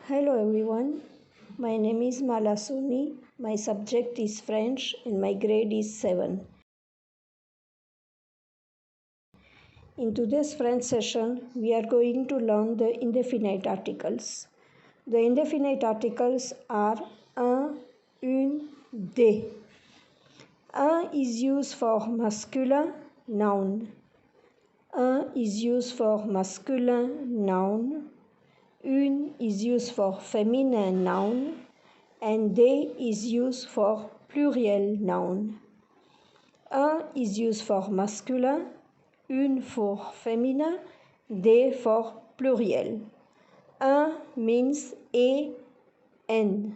Hello everyone, my name is Mala Soni. My subject is French and my grade is 7. In today's French session, we are going to learn the indefinite articles. The indefinite articles are un, une, des. Un is used for masculine noun. Un is used for masculine noun. Une is used for feminine noun, and des is used for pluriel noun. Un is used for masculin, une for feminine, des for pluriel. Un means a, n.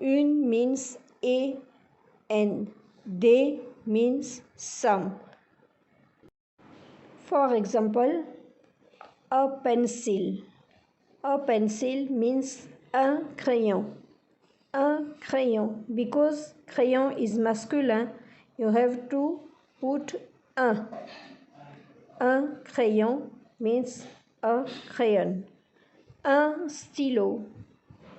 Une means a, n. Des means some. For example, a pencil. A pencil means un crayon. Un crayon. Because crayon is masculine, you have to put un. Un crayon means a crayon. Un stylo.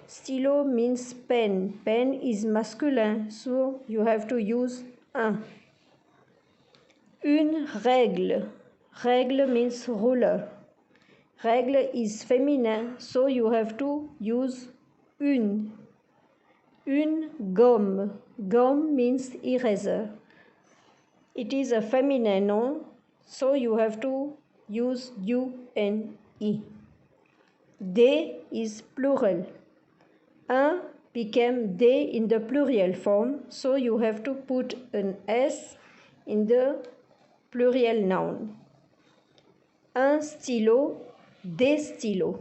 Stylo means pen. Pen is masculine, so you have to use un. Une règle. Règle means ruler. Règle is feminine, so you have to use une. Une gomme. Gomme means eraser. It is a feminine noun, so you have to use U-N-E. Des is plural. Un became des in the plural form, so you have to put an S in the plurial noun. Un stylo, des stylos.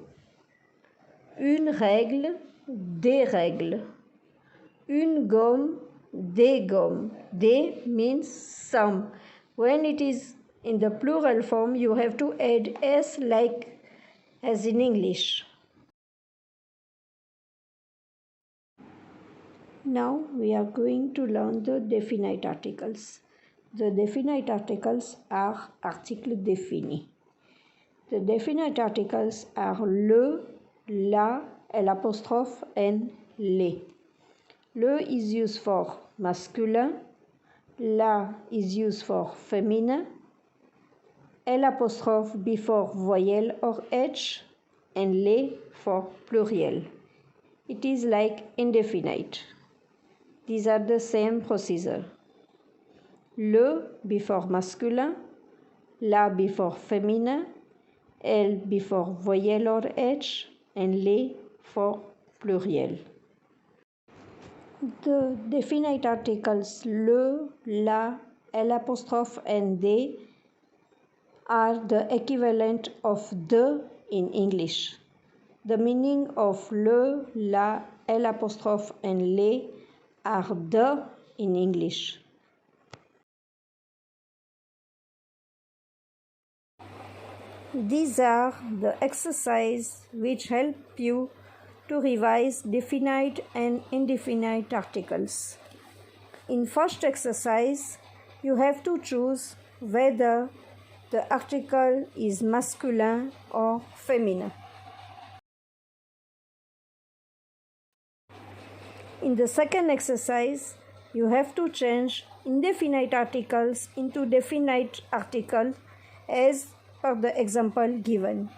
Une règle, des règles. Une gomme, des gommes. Des means some. When it is in the plural form, you have to add S like as in English. Now we are going to learn the definite articles. The definite articles are articles définis. The definite articles are le, la, l'apostrophe, and les. Le is used for masculine, la is used for feminine, l'apostrophe before voyelle or H, and les for pluriel. It is like indefinite. These are the same procedure. Le before masculine, la before feminine, L before voyelle or H, and les for pluriel. The definite articles le, la, l'apostrophe, and des are the equivalent of de in English. The meaning of le, la, l'apostrophe, and les are de in English. These are the exercises which help you to revise definite and indefinite articles. In first exercise, you have to choose whether the article is masculine or feminine. In the second exercise, you have to change indefinite articles into definite articles as per the example given.